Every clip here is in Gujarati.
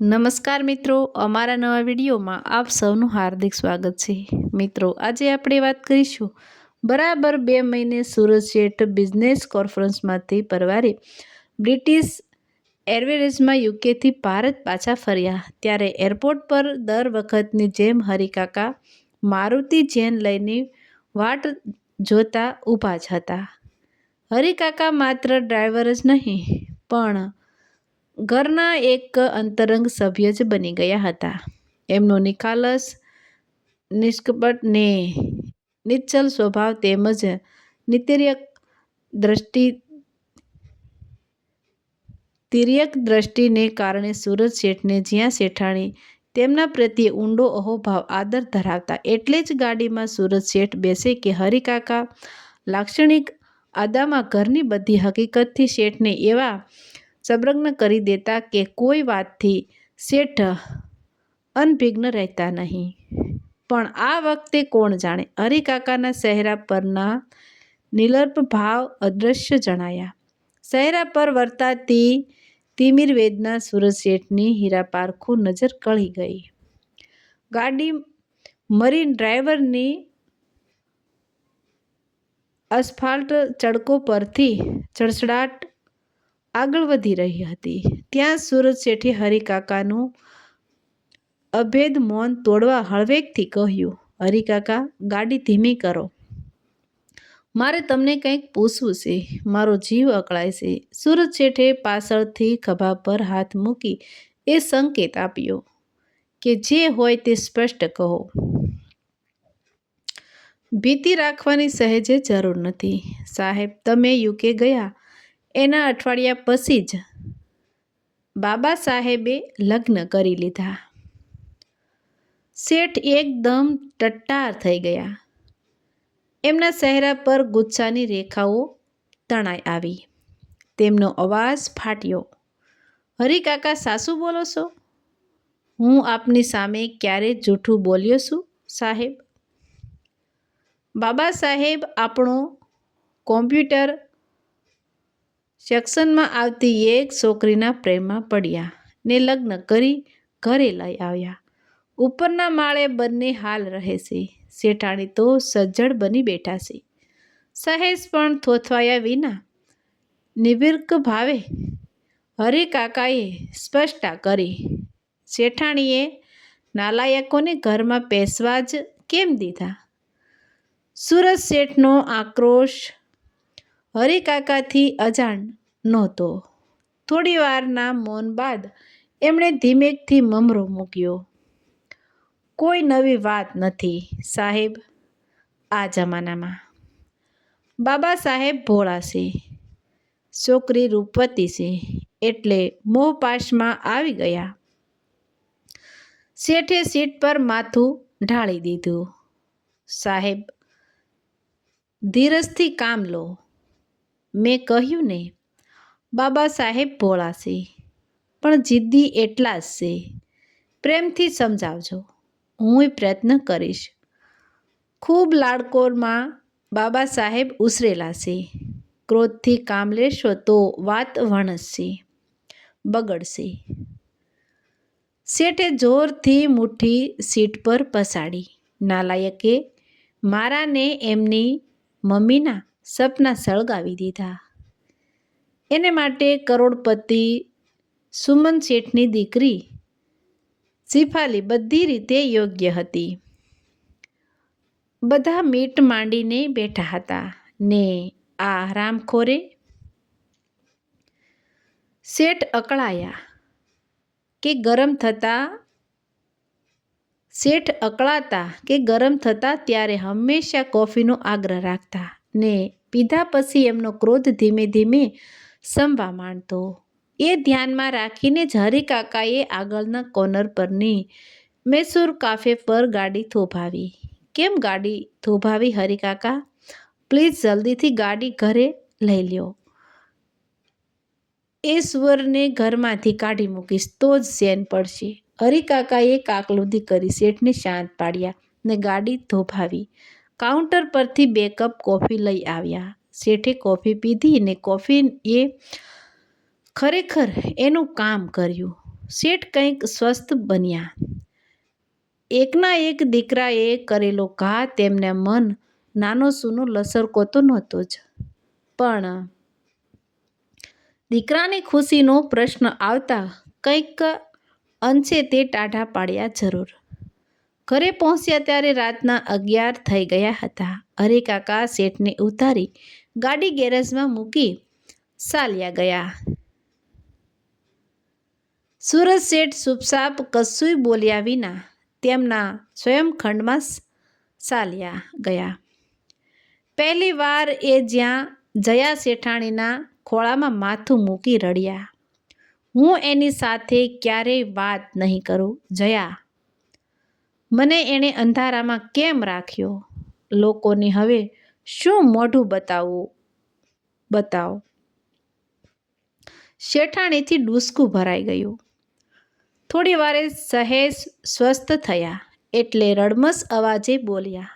નમસ્કાર મિત્રો, અમારા નવા વિડીયોમાં આપ સૌનું હાર્દિક સ્વાગત છે। મિત્રો, આજે આપણે વાત કરીશું બરાબર 2 મહિને સુરત શેઠ બિઝનેસ કોન્ફરન્સમાંથી પરવારે બ્રિટિશ એરવેઝમાં યુકેથી ભારત પાછા ફર્યા ત્યારે એરપોર્ટ પર દર વખતની જેમ હરિકાકા મારુતિ જેન લઈને વાટ જોતા ઊભા જ હતા। હરિકાકા માત્ર ડ્રાઈવર જ નહીં પણ ઘરના એક અંતરંગ સભ્ય જ બની ગયા હતા। એમનો નિખાલસ, નિષ્કપટ ને નિશ્ચલ સ્વભાવ તેમજ તિર્યક દ્રષ્ટિને કારણે સુરત શેઠને જ્યાં શેઠાણી તેમના પ્રત્યે ઊંડો અહોભાવ આદર ધરાવતા। એટલે જ ગાડીમાં સુરત શેઠ બેસે કે હરિકાકા લાક્ષણિક અદામાં ઘરની બધી હકીકતથી શેઠને એવા સંલગ્ન કરી દેતા કે કોઈ વાતથી શેઠ અનભિજ્ઞ રહેતા નહીં। પણ આ વખતે કોણ જાણે હરિકાકાના ચહેરા પરના નિર્લપ ભાવ અદૃશ્ય જણાયા। ચહેરા પર વર્તાતી તિમિર વેદના સુરત શેઠની હીરાપારખું નજર કળી ગઈ। ગાડી મરીન ડ્રાઈવરની અસફાલ્ટ સડકો પરથી ચડચડાટ આગળ વધી રહી હતી ત્યાં સુરત શેઠે હરિકાકાનું અભેદ મૌન તોડવા હળવેકથી કહ્યું, હરિકાકા, ગાડી ધીમી કરો, મારે તમને કંઈક પૂછવું છે, મારો જીવ અકળાય છે। સુરત શેઠે પાછળથી ખભા પર હાથ મૂકી એ સંકેત આપ્યો કે જે હોય તે સ્પષ્ટ કહો। ભીતિ રાખવાની સહેજે જરૂર નથી સાહેબ। તમે યુકે ગયા એના અઠવાડિયા પછી જ બાબા સાહેબે લગ્ન કરી લીધા। શેઠ એકદમ ટટ્ટાર થઈ ગયા। એમના ચહેરા પર ગુસ્સાની રેખાઓ તણાઈ આવી। તેમનો અવાજ ફાટ્યો, હરિકાકા, સાચું બોલો છો? હું આપની સામે ક્યારેય જૂઠું બોલ્યો છું સાહેબ? બાબા સાહેબ આપણો કોમ્પ્યુટર સેક્શનમાં આવતી એક છોકરીના પ્રેમમાં પડ્યા ને લગ્ન કરી ઘરે લઈ આવ્યા। ઉપરના માળે બંને હાલ રહે છે। શેઠાણી તો સજ્જડ બની બેઠા છે। સહેજ પણ થોથવાયા વિના નિર્ભીક ભાવે હરિકાકાએ સ્પષ્ટતા કરી। શેઠાણીએ નાલાયકોને ઘરમાં પેસવા જ કેમ દીધા? સુરત શેઠનો આક્રોશ હરિકાકાથી અજાણ નહોતો। થોડી વારના મૌન બાદ એમણે ધીમેકથી મમરો મૂક્યો, કોઈ નવી વાત નથી સાહેબ। આ જમાનામાં બાબા સાહેબ ભોળા છે, છોકરી રૂપવતી છે એટલે મોહપાશમાં આવી ગયા। શેઠે સીટ પર માથું ઢાળી દીધું, સાહેબ ધીરજથી કામ લો। મેં કહ્યું ને, બાબા સાહેબ ભોળા છે પણ જિદ્દી એટલા જ છે। પ્રેમથી સમજાવજો, હુંય પ્રયત્ન કરીશ। ખૂબ લાડકોરમાં બાબા સાહેબ ઉછરેલા છે। ક્રોધથી કામ લેશો તો વાત વણસશે, બગડશે। શેઠે જોરથી મુઠ્ઠી સીટ પર પછાડી। નાલાયકે મારા ને એમની મમ્મીના સપના સળગાવી દીધા। એને માટે કરોડપતિ સુમન શેઠની દીકરી શિફાલી બધી રીતે યોગ્ય હતી। બધા મીટ માંડીને બેઠા હતા ને આ હરામખોરે? શેઠ અકળાયા કે ગરમ થતા ત્યારે હંમેશા કોફીનો આગ્રહ રાખતા ને પીધા પછી એમનો ક્રોધ ધીમે ધીમે શમવા માંડતો। એ ધ્યાનમાં રાખીને જ હરિકાકાએ આગળના કોર્નર પરની મૈસૂર કાફે પર ગાડી થોભાવી। કેમ ગાડી થોભાવી હરિકાકા? પ્લીઝ જલ્દીથી ગાડી ઘરે લઈ લ્યો। એ સુવરને ઘરમાંથી કાઢી મૂકીશ તો જ ચેન પડશે। હરિકાકાએ કાકલુદી કરી શેઠને શાંત પાડ્યા ને ગાડી થોભાવી। કાઉન્ટર પરથી 2 કપ કોફી લઈ આવ્યા। શેઠે કોફી પીધી ને કોફીએ ખરેખર એનું કામ કર્યું। શેઠ કંઈક સ્વસ્થ બન્યા. એકના એક દીકરાએ કરેલો ઘા તેમને મન નાનો સૂનો લસરકો તો નહોતો જ, પણ દીકરાની ખુશીનો પ્રશ્ન આવતા કંઈક અંશે તે ટાઢા પાડ્યા જરૂર. ઘરે પહોંચ્યા ત્યારે રાતના 11 થઈ ગયા હતા. હરિકાકા શેઠને ઉતારી ગાડી ગેરેજમાં મૂકી ચાલ્યા ગયા. સુરજ શેઠ ચૂપચાપ કશુંય બોલ્યા વિના તેમના સ્વયંખંડમાં ચાલ્યા ગયા. પહેલી વાર એ જ્યાં જયા શેઠાણીના ખોળામાં માથું મૂકી રડ્યા. હું એની સાથે ક્યારેય વાત નહીં કરું જયા. મને એણે અંધારામાં કેમ રાખ્યો? લોકોને હવે શું મોઢું બતાવો? શેઠાણીથી ડૂસકું ભરાઈ ગયું. થોડી વારે સહેજ સ્વસ્થ થયા એટલે રડમસ અવાજે બોલ્યા,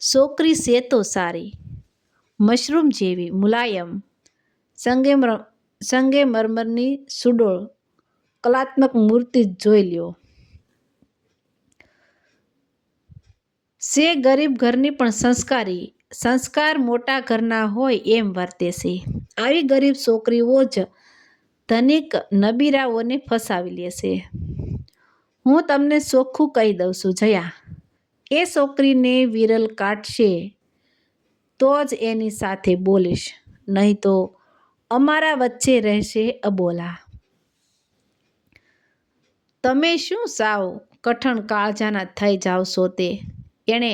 છોકરી છે તો સારી, મશરૂમ જેવી મુલાયમ, સંગેમરમરની સુડોળ કલાત્મક મૂર્તિ જોઈ લ્યો. સે ગરીબ ઘરની પણ સંસ્કારી, સંસ્કાર મોટા ઘરના હોય એમ વર્તે છે. આવી ગરીબ છોકરીઓ જ ધનિક નબીરાઓને ફસાવી લે છે. હું તમને ચોખ્ખું કહી દઉં છું જયા, એ છોકરીને વિરલ કાઢશે તો જ એની સાથે બોલીશ, નહીં તો અમારા વચ્ચે રહેશે અબોલા. તમે શું સાવ કઠણ કાળજાના થઈ જાવ છો તે? એણે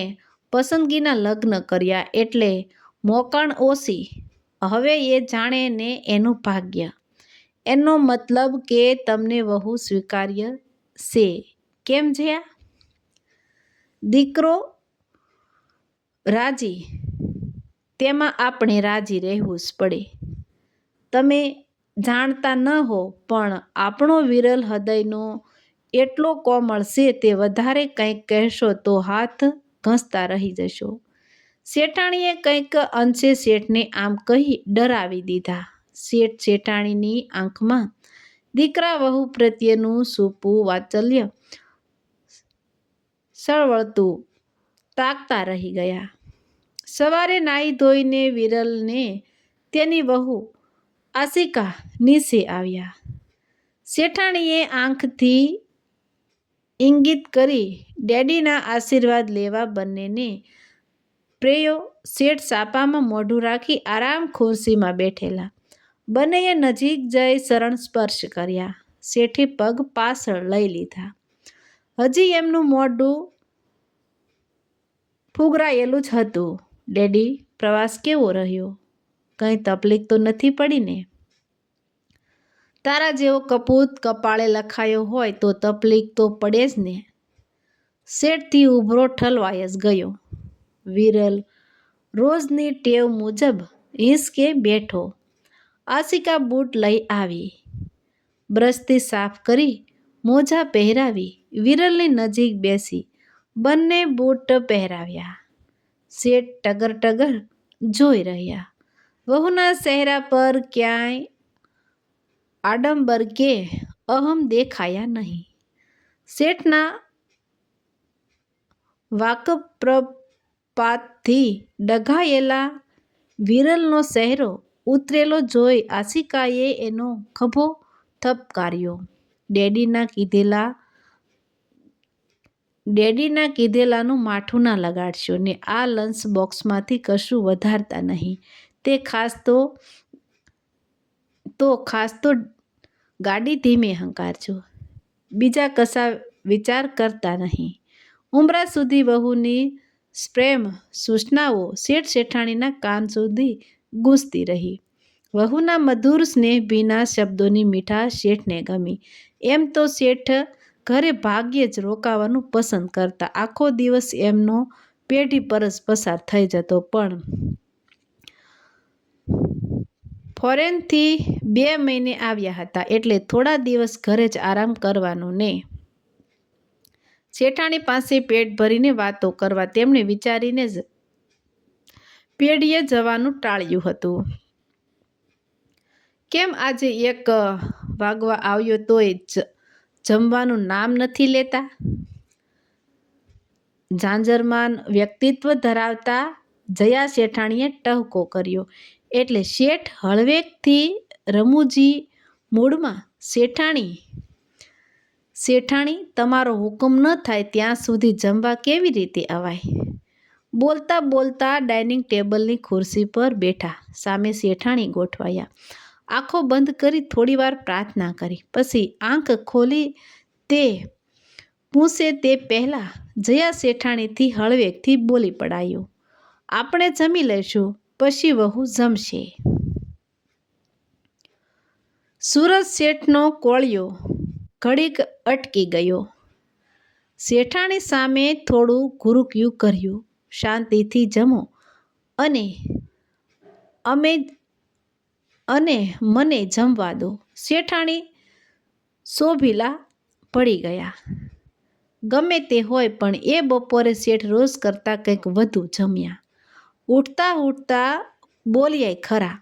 પસંદગીના લગ્ન કર્યા એટલે મોકણ ઓછી. હવે એ જાણે ને એનું ભાગ્ય. એનો મતલબ કે તમને વહુ સ્વીકાર્ય છે, કેમ જયા? દીકરો રાજી, તેમાં આપણે રાજી રહેવું જ પડે. તમે જાણતા ન હો પણ આપણો વિરલ હૃદયનો એટલો કોમળ છે તે વધારે કંઈક કહેશો તો હાથ ઘસતા રહી જશો. શેઠાણીએ કંઈક અંશે શેઠને આમ કહી ડરાવી દીધા. શેઠ શેઠાણીની આંખમાં દીકરા વહુ પ્રત્યેનું સૂપું વાત્સલ્ય સળવળતું તાકતા રહી ગયા. સવારે નાહી ધોઈને વિરલને તેની વહુ આશિકા નીચે આવ્યા. શેઠાણીએ આંખથી ઇંગિત કરી ડેડીના આશીર્વાદ લેવા બંનેને પ્રેયો. શેઠ સાપામાં મોઢું રાખી આરામ ખુરશીમાં બેઠેલા. બંનેએ નજીક જઈ શરણ સ્પર્શ કર્યા. શેઠે પગ પાછળ લઈ લીધા. હજી એમનું મોઢું ફૂગરાયેલું જ હતું. ડેડી, પ્રવાસ કેવો રહ્યો? કંઈ તકલીફ તો નથી પડી ને? તારા જેવો કપૂત કપાળે લખાયો હોય તો તકલીફ તો પડે જ ને. શેઠથી ઉભરો ઠલવાઈ જ ગયો. વિરલ રોજની ટેવ મુજબ હિંચકે બેઠો. આશિકા બૂટ લઈ આવી. બ્રશથી સાફ કરી મોજા પહેરાવી વિરલની નજીક બેસી બંને બૂટ પહેરાવ્યા. શેઠ ટગર ટગર જોઈ રહ્યા. વહુના ચહેરા પર ક્યાંય આડંબર કે અહમ દેખાયા નહીં. શેઠના વાકપ્રપાતથી ડઘાયેલા વિરલનો ચહેરો ઉતરેલો જોઈ આશિકાએ એનો ખભો થપકાર્યો. ડેડીના કીધેલાનું માઠું ના લગાડશો ને આ લંચ બોક્સમાંથી કશું વધારતા નહીં. તે ખાસ તો ગાડી ધીમે હંકારજો. બીજા કશા વિચાર કરતા નહીં. ઉંબરા સુધી વહુની પ્રેમ સૂચનાઓ શેઠ શેઠાણીના કાન સુધી ગૂંજતી રહી. વહુના મધુર સ્નેહ ભીના શબ્દોની મીઠાશ શેઠને ગમી. એમ તો શેઠ ઘરે ભાગ્યે જ રોકાવાનું પસંદ કરતા. આખો દિવસ એમનો પેઢી પર જ પસાર થઈ જતો, પણ ફોરેનથી 2 મહિને આવ્યા હતા એટલે થોડા દિવસ ઘરે જ આરામ કરવાનો ને શેઠાણી પાસે પેટ ભરીને વાતો કરવા તેમણે વિચારીને જ પેઢીએ જવાનું ટાળ્યું હતું. કેમ આજે 1 વાગવા આવ્યો તોય જ જમવાનું નામ નથી લેતા. ઝાંઝરમાન વ્યક્તિત્વ ધરાવતા જયા શેઠાણીએ ટહુકો કર્યો એટલે શેઠ હળવેકથી રમૂજી મૂડમાં શેઠાણી તમારો હુકમ ન થાય ત્યાં સુધી જમવા કેવી રીતે અવાય? બોલતા બોલતા ડાઇનિંગ ટેબલની ખુરશી પર બેઠા. સામે શેઠાણી ગોઠવાયા. આંખો બંધ કરી થોડીવાર પ્રાર્થના કરી. પછી આંખ ખોલી તે પૂછે તે પહેલાં જયા શેઠાણીથી હળવેકથી બોલી પડાયું. આપણે જમી લઈશું, પછી વહુ જમશે. સુરજ શેઠનો કોળિયો ઘડીક અટકી ગયો. શેઠાણી સામે થોડું ઘુરુકિયું કર્યું. શાંતિથી જમો અને મને જમવા દો. શેઠાણી શોભીલા પડી ગયા. ગમે તે હોય પણ એ બપોરે શેઠ રોજ કરતાં કંઈક વધુ જમ્યા. ઉઠતા બોલ્યા ખરા,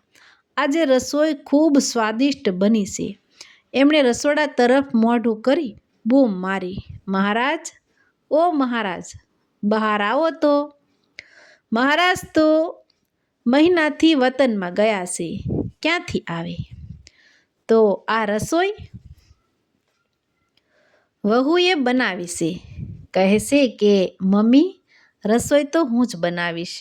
આજે રસોઈ ખૂબ સ્વાદિષ્ટ બની છે. એમણે રસોડા તરફ મોઢું કરી બૂમ મારી. મહારાજ, ઓ મહારાજ, બહાર આવો તો. મહારાજ તો મહિનાથી વતનમાં ગયા છે. ક્યાંથી આવે? તો આ રસોઈ વહુએ બનાવી છે. કહે છે કે મમ્મી, રસોઈ તો હું જ બનાવીશ.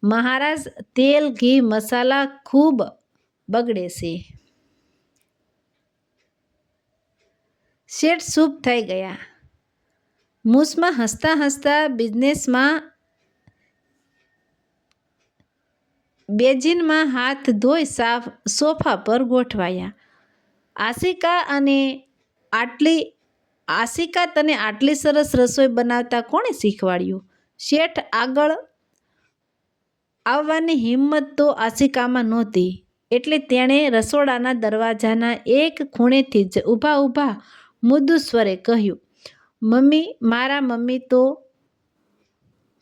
મહારાજ, તેલ ઘી મસાલા ખૂબ બગડે છે. શેઠ ચૂપ થઈ ગયા. મૂછમાં હસતા હસતા બિઝનેસમાં બેજીનમાં હાથ ધોઈ સોફા પર ગોઠવાયા. આશિકા, તને આટલી સરસ રસોઈ બનાવતા કોણે શીખવાડ્યું? શેઠ આગળ આવવાની હિંમત તો આશિકામાં નહોતી એટલે તેણે રસોડાના દરવાજાના એક ખૂણેથી જ ઊભા મૃદુ સ્વરે કહ્યું, મમ્મી, મારા મમ્મી તો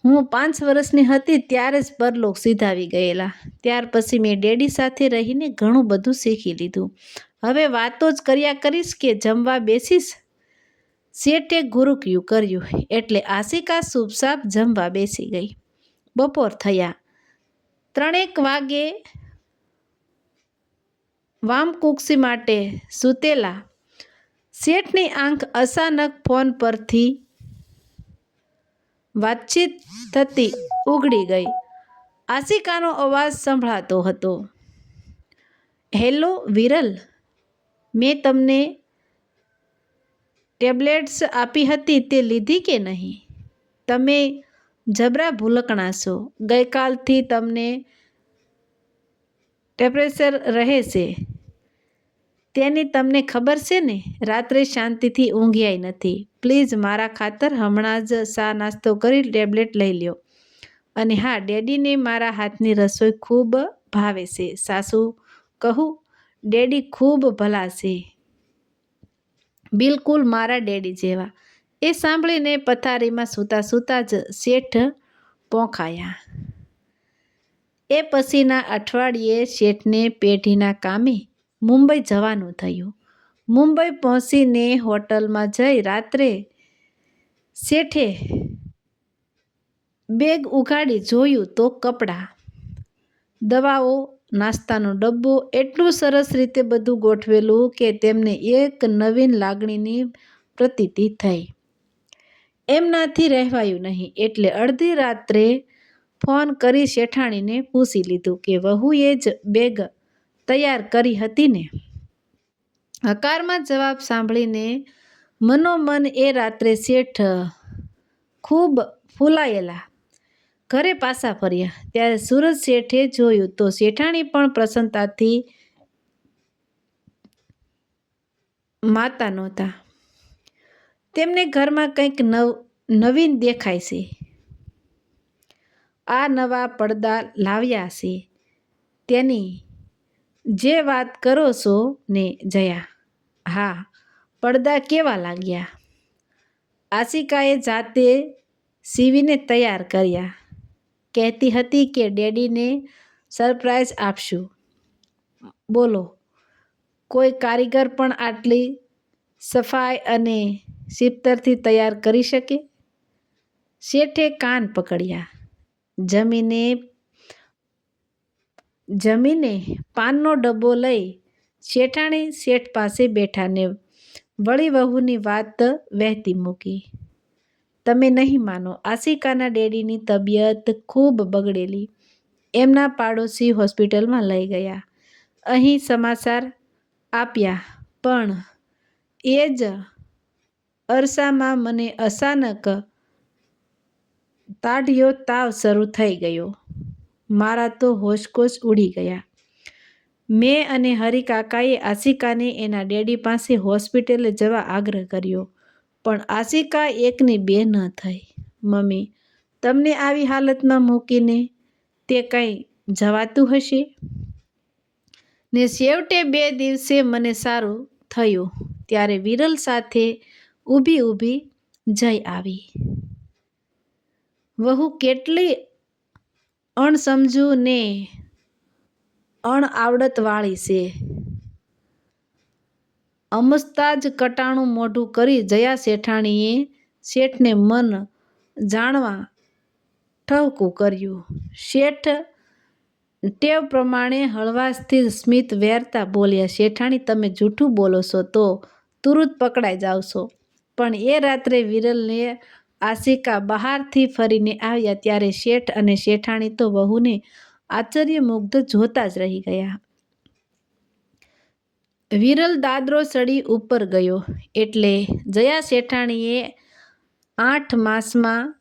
હું 5 વર્ષની હતી ત્યારે જ પરલોક સિધાવી ગયેલા. ત્યાર પછી મેં ડેડી સાથે રહીને ઘણું બધું શીખી લીધું. હવે વાતો જ કર્યા કરીશ કે જમવા બેસીશ? શેઠે ઘુરુકિયું કર્યું એટલે આશિકા ચૂપચાપ જમવા બેસી ગઈ. બપોર થયા. 3 વાગે વામકુક્ષી માટે સૂતેલા શેઠની આંખ અચાનક ફોન પરથી વાતચીત થતી ઉઘડી ગઈ. આશિકાનો અવાજ સંભળાતો હતો. હેલો વિરલ, મેં તમને ટેબ્લેટ્સ આપી હતી તે લીધી કે નહીં? તમે જબરા ભૂલકણા છો. ગઈકાલથી તમને ટેમ્પરેચર રહે છે તેની તમને ખબર છે ને? રાત્રે શાંતિથી ઊંઘ્યાય નથી. પ્લીઝ મારા ખાતર હમણાં જ ચા નાસ્તો કરી ટેબ્લેટ લઈ લ્યો. અને હા, ડેડીને મારા હાથની રસોઈ ખૂબ ભાવે છે. સાસુ કહું, ડેડી ખૂબ ભલા છે, બિલકુલ મારા ડેડી જેવા. એ સાંભળીને પથારીમાં સૂતા જ શેઠ પોંખાયા. એ પછીના અઠવાડિયે શેઠને પેઢીના કામે મુંબઈ જવાનું થયું. મુંબઈ પહોંચીને હોટલમાં જઈ રાત્રે શેઠે બેગ ઉઘાડી જોયું તો કપડાં, દવાઓ, નાસ્તાનો ડબ્બો એટલું સરસ રીતે બધું ગોઠવેલું કે તેમને એક નવીન લાગણીની પ્રતીતિ થઈ. એમનાથી રહેવાયું નહીં એટલે અડધી રાત્રે ફોન કરી શેઠાણીને પૂછી લીધું કે વહુએ જ બેગ તૈયાર કરી હતી ને? હકારમાં જવાબ સાંભળીને મનોમન એ રાત્રે શેઠ ખૂબ ફૂલાયેલા ઘરે પાછા ફર્યા. ત્યારે સુરજ શેઠે જોયું તો શેઠાણી પણ પ્રસન્નતાથી માતા નહોતા. તેમને ઘરમાં કંઈક નવીન દેખાય છે. આ નવા પડદા લાવ્યા છે તેની જે વાત કરો છો ને જયા? હા, પડદા કેવા લાગ્યા? આશિકાએ જાતે સીવીને તૈયાર કર્યા. કહેતી હતી કે ડેડીને સરપ્રાઈઝ આપશું. બોલો, કોઈ કારીગર પણ આટલી સફાઈ અને સિત્તરથી તૈયાર કરી શકે? શેઠે કાન પકડ્યા. જમીને પાનનો ડબ્બો લઈ શેઠાણી શેઠ પાસે બેઠાને વળી વહુની વાત વહેતી મૂકી. તમે નહીં માનો, આશિકાના ડેડીની તબિયત ખૂબ બગડેલી. એમના પાડોશી હોસ્પિટલમાં લઈ ગયા. અહીં સમાચાર આપ્યા, પણ એ જ અરસામાં મને અચાનક તાઢિયો તાવ શરૂ થઈ ગયો. મારા તો હોશકોશ ઉડી ગયા. મેં અને હરિકાકાએ આશિકાને એના ડેડી પાસે હોસ્પિટલે જવા આગ્રહ કર્યો, પણ આશિકા એકની બે ન થઈ. મમ્મી, તમને આવી હાલતમાં મૂકીને તે કંઈ જવાતું હશે? ને છેવટે 2 દિવસે મને સારું થયું ત્યારે વિરલ સાથે ઊભી જઈ આવી. વહુ કેટલી અણસમજુ ને અણઆવડતવાળી છે. અમસ્તા જ કટાણું મોઢું કરી જયા શેઠાણીએ શેઠને મન જાણવા ઠવકું કર્યું. શેઠ ટેવ પ્રમાણે હળવાશથી સ્મિત વેરતા બોલ્યા, શેઠાણી, તમે જૂઠું બોલો છો તો તુરત પકડાઈ જાવ છો. પણ એ રાત્રે વિરલને આશિકા બહારથી ફરીને આવ્યા ત્યારે શેઠ અને શેઠાણી તો વહુને આશ્ચર્યમુગ્ધ જોતા જ રહી ગયા. વિરલ દાદરો ચડી ઉપર ગયો એટલે જયા શેઠાણીએ 8 માસમાં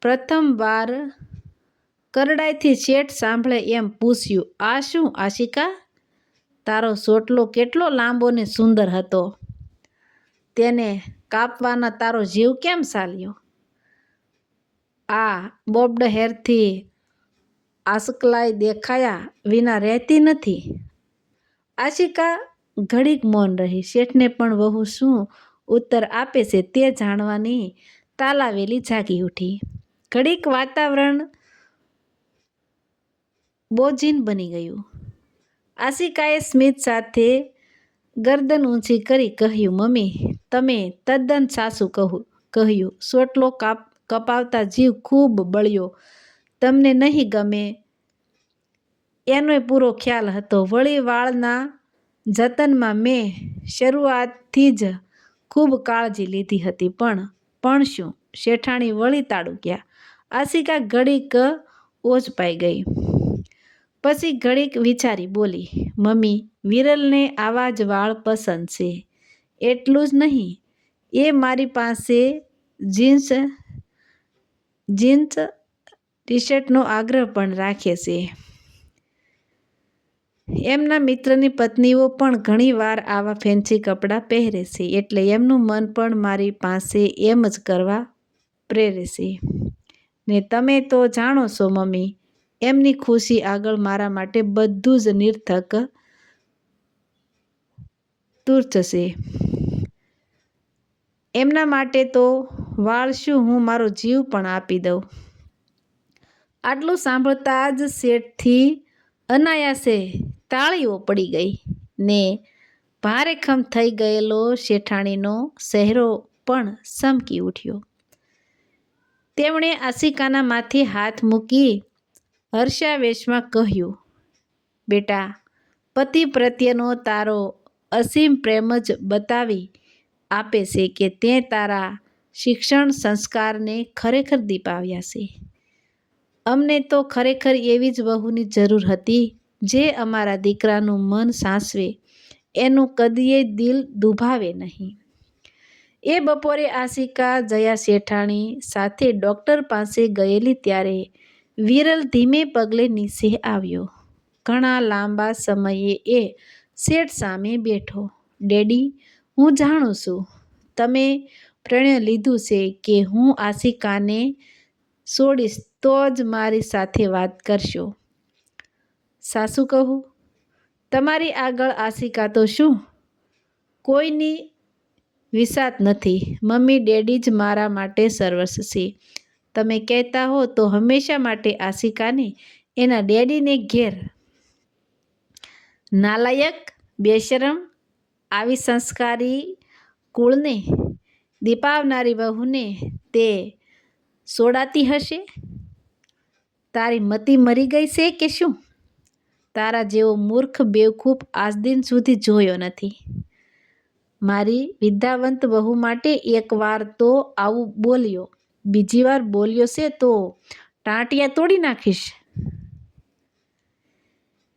પ્રથમ વાર કરડાઈથી શેઠ સાંભળે એમ પૂછ્યું, આ શું આશિકા? તારો સોટલો કેટલો લાંબો ને સુંદર હતો. તેને કાપવાના તારો જીવ કેમ ચાલ્યો? આ બોબ્ડ હેરથી આસકલાઈ દેખાયા વિના રહેતી નથી. આશિકા ઘડીક મૌન રહી. શેઠને પણ વહુ શું ઉત્તર આપે છે તે જાણવાની તાલાવેલી જાગી ઉઠી. ઘડીક વાતાવરણ બોજીન બની ગયું. આશિકાએ સ્મિત સાથે ગરદન ઊંચી કરી કહ્યું, મમ્મી, તમે તદ્દન સાચું કહ્યું. સોટલો કપાવતા જીવ ખૂબ બળ્યો. તમને નહીં ગમે એનોય પૂરો ખ્યાલ હતો. વળી વાળના જતનમાં મેં શરૂઆતથી જ ખૂબ કાળજી લીધી હતી. પણ શું? શેઠાણી વળી તાડુક્યા. આશિકા ઘડીક ઓઝપાઈ ગઈ. પછી ઘડીક વિચારી બોલી, મમ્મી, વિરલને આવા જ વાળ પસંદ છે. એટલું જ નહીં, એ મારી પાસે જીન્સ ટી-શર્ટનો આગ્રહ પણ રાખે છે. એમના મિત્રની પત્નીઓ પણ ઘણી વાર આવા ફેન્સી કપડાં પહેરે છે. એટલે એમનું મન પણ મારી પાસે એમ જ કરવા પ્રેરે છે. ને તમે તો જાણો છો મમ્મી, એમની ખુશી આગળ મારા માટે બધું જ નિરર્થક તુચ્છ છે. એમના માટે તો વાળ શું, હું મારો જીવ પણ આપી દઉં. આટલું સાંભળતા જ શેઠથી અનાયાસે તાળીઓ પડી ગઈ ને ભારેખમ થઈ ગયેલો શેઠાણીનો ચહેરો પણ ચમકી ઉઠ્યો. તેમણે આશિકાના માથે હાથ મૂકી હર્ષાવેશમાં કહ્યું, બેટા, પતિ પ્રત્યેનો તારો અસીમ પ્રેમ જ બતાવી આપે છે કે તે તારા શિક્ષણ સંસ્કારને ખરેખર દીપાવ્યા છે. અમને તો ખરેખર એવી જ વહુની જરૂર હતી જે અમારા દીકરાનું મન સાચવે, એનું કદીએ દિલ દુભાવે નહીં. એ બપોરે આશિકા જયા શેઠાણી સાથે ડૉક્ટર પાસે ગયેલી ત્યારે વિરલ ધીમે પગલે નીચે આવ્યો. ઘણા લાંબા સમયે એ શેઠ સામે બેઠો. ડેડી, હું જાણું છું તમે પ્રણય લીધું છે કે હું આશિકાને છોડીશ તો જ મારી સાથે વાત કરશો. સાચું કહું, તમારી આગળ આશિકા તો શું કોઈની વિસાત નથી. મમ્મી, ડેડી જ મારા માટે સર્વસ્વ છે. તમે કહેતા હો તો હંમેશા માટે આશિકાને એના ડેડીને ઘેર. નાલાયક, બેશરમ, આવી સંસ્કારી કુળને દીપાવનારી વહુને તે સોડાતી હશે? તારી મતી મરી ગઈ છે કે શું? તારા જેવો મૂર્ખ બેવકૂફ આજ દિન સુધી જોયો નથી. મારી વિદ્યાવંત વહુ માટે એકવાર તો આવું બોલ્યો, બીજી વાર બોલ્યો છે તો ટાંટિયા તોડી નાખીશ.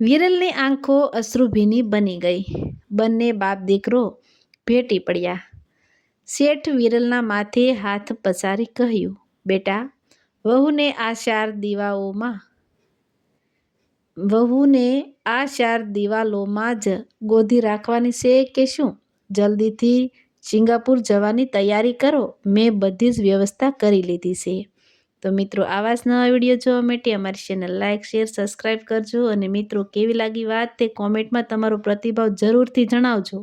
વિરલની આંખો અશ્રુભીની બની ગઈ. બંને બાપ દીકરો ભેટી પડ્યા. શેઠ વિરલના માથે હાથ પસારી કહ્યું, બેટા, વહુને આ ચાર દિવાલોમાં જ ગોધી રાખવાની છે કે શું? જલ્દીથી સિંગાપુર જવાની તૈયારી કરો. મેં બધી જ વ્યવસ્થા કરી લીધી છે. તો મિત્રો, આવા જ નવા વિડીયો જોવા માટે અમારી ચેનલ લાઇક, શેર, સબસ્ક્રાઈબ કરજો. અને મિત્રો, કેવી લાગી વાત તે કોમેન્ટમાં તમારો પ્રતિભાવ જરૂરથી જણાવજો.